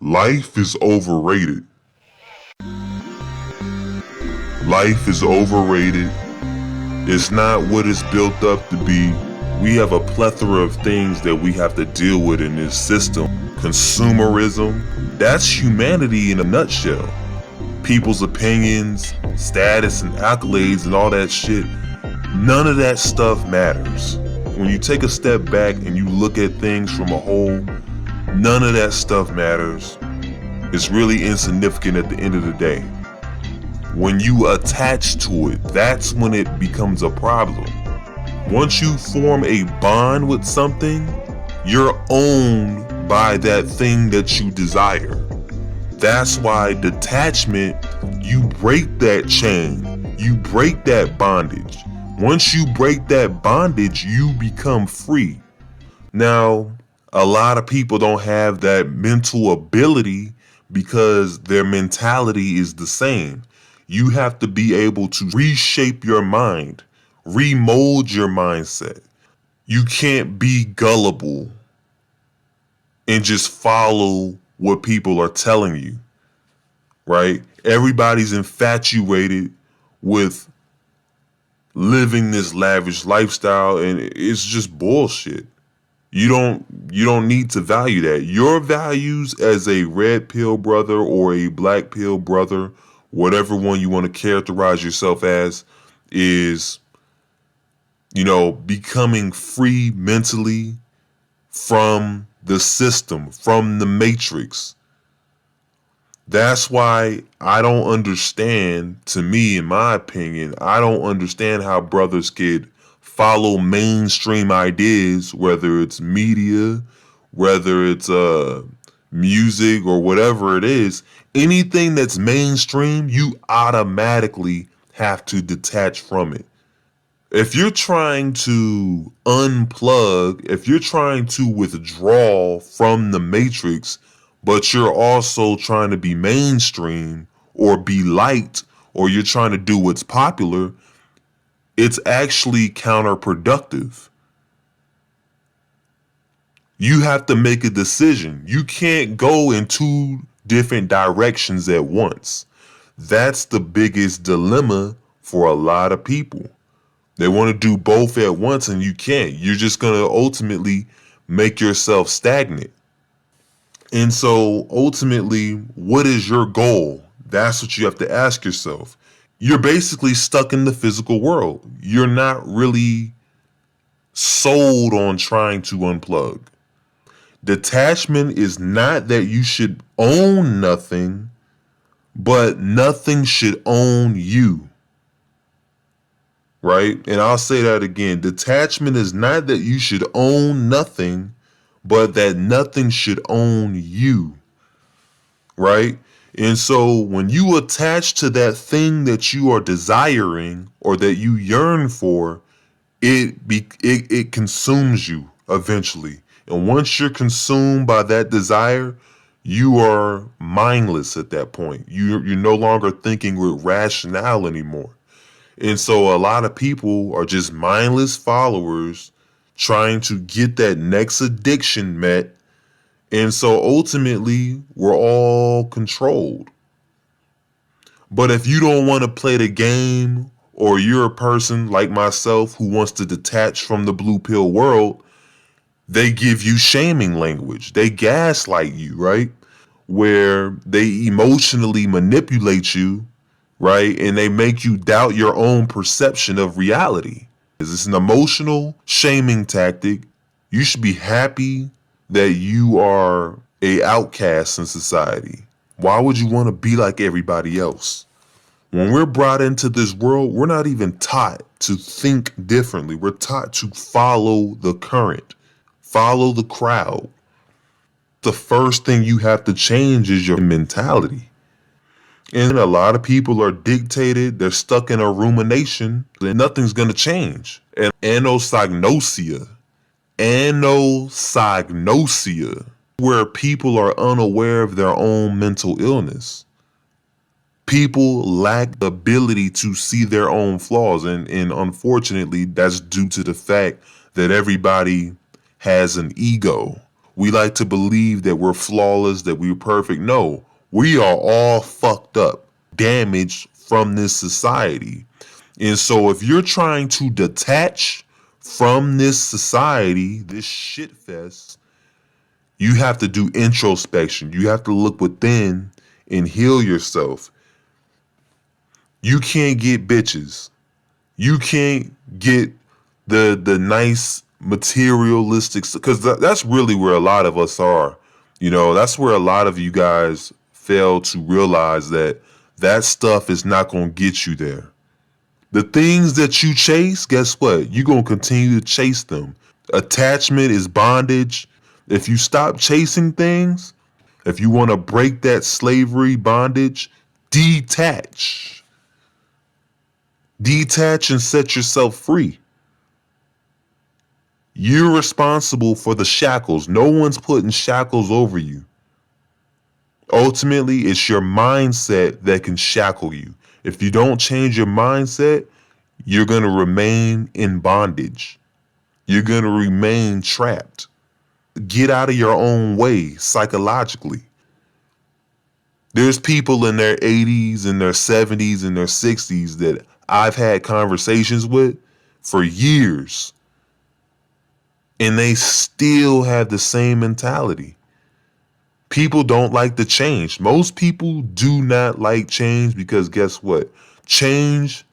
Life is overrated. Life is overrated. It's not what it's built up to be. We have a plethora of things that we have to deal with in this system. Consumerism, that's humanity in a nutshell. People's opinions, status and accolades and all that shit, none of that stuff matters. When you take a step back and you look at things from a whole, none of that stuff matters. It's really insignificant at the end of the day. When you attach to it, that's when it becomes a problem. Once you form a bond with something, you're owned by that thing that you desire. That's why detachment, you break that chain, you break that bondage. Once you break that bondage, you become free. Now, a lot of people don't have that mental ability because their mentality is the same. You have to be able to reshape your mind, remold your mindset. You can't be gullible and just follow what people are telling you, right? Everybody's infatuated with living this lavish lifestyle, and it's just bullshit. You don't need to value that. Your values as a red pill brother or a black pill brother, whatever one you want to characterize yourself as, is, becoming free mentally from the system, from the matrix. That's why I don't understand, to me, in my opinion, I don't understand how brothers could follow mainstream ideas, whether it's media, whether it's music or whatever it is. Anything that's mainstream, you automatically have to detach from it. If you're trying to unplug, if you're trying to withdraw from the matrix, but you're also trying to be mainstream or be liked, or you're trying to do what's popular, it's actually counterproductive. You have to make a decision. You can't go in two different directions at once. That's the biggest dilemma for a lot of people. They want to do both at once and you can't. You're just going to ultimately make yourself stagnant. And so ultimately, what is your goal? That's what you have to ask yourself. You're basically stuck in the physical world. You're not really sold on trying to unplug. Detachment is not that you should own nothing, but nothing should own you. Right? And I'll say that again. Detachment is not that you should own nothing, but that nothing should own you. Right? And so when you attach to that thing that you are desiring or that you yearn for, it consumes you eventually. And once you're consumed by that desire, you are mindless at that point. You're no longer thinking with rationale anymore. And so a lot of people are just mindless followers trying to get that next addiction met. And so ultimately, we're all controlled. But if you don't want to play the game, or you're a person like myself who wants to detach from the blue pill world, they give you shaming language. They gaslight you, right? Where they emotionally manipulate you, right? And they make you doubt your own perception of reality. It's an emotional shaming tactic. You should be happy that you are a outcast in society. Why would you want to be like everybody else? When we're brought into this world, we're not even taught to think differently. We're taught to follow the current, follow the crowd. The first thing you have to change is your mentality. And a lot of people are dictated, they're stuck in a rumination, and nothing's going to change. And anosognosia, where people are unaware of their own mental illness. People lack the ability to see their own flaws. And unfortunately, that's due to the fact that everybody has an ego. We like to believe that we're flawless, that we're perfect. No, we are all fucked up, damaged from this society. And so if you're trying to detach from this society, this shit fest, you have to do introspection. You have to look within and heal yourself. You can't get bitches. You can't get the nice materialistic, because that's really where a lot of us are. You know, that's where a lot of you guys fail to realize that that stuff is not going to get you there. The things that you chase, guess what? You're going to continue to chase them. Attachment is bondage. If you stop chasing things, if you want to break that slavery bondage, detach. Detach and set yourself free. You're responsible for the shackles. No one's putting shackles over you. Ultimately, it's your mindset that can shackle you. If you don't change your mindset, you're going to remain in bondage. You're going to remain trapped. Get out of your own way psychologically. There's people in their 80s and their 70s and their 60s that I've had conversations with for years, and they still have the same mentality. People don't like the change. Most people do not like change because guess what? Change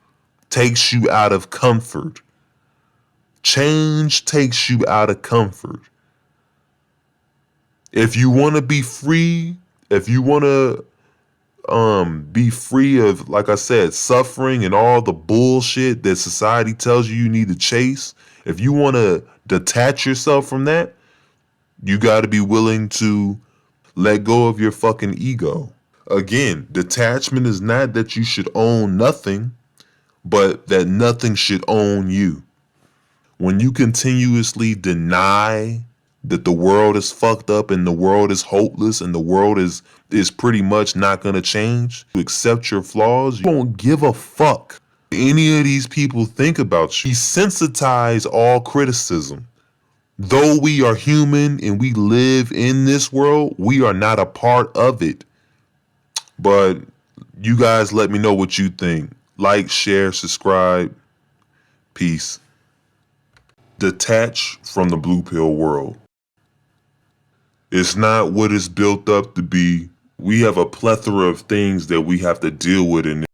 takes you out of comfort. Change takes you out of comfort. If you want to be free, if you want to be free of, like I said, suffering and all the bullshit that society tells you need to chase, if you want to detach yourself from that, you got to be willing to let go of your fucking ego. Again, detachment is not that you should own nothing, but that nothing should own you. When you continuously deny that the world is fucked up and the world is hopeless and the world is pretty much not going to change, you accept your flaws, you don't give a fuck what any of these people think about you. Desensitize all criticism. Though we are human and we live in this world, we are not a part of it. But you guys let me know what you think. Like, share, subscribe. Peace. Detach from the blue pill world. It's not what it's built up to be. We have a plethora of things that we have to deal with in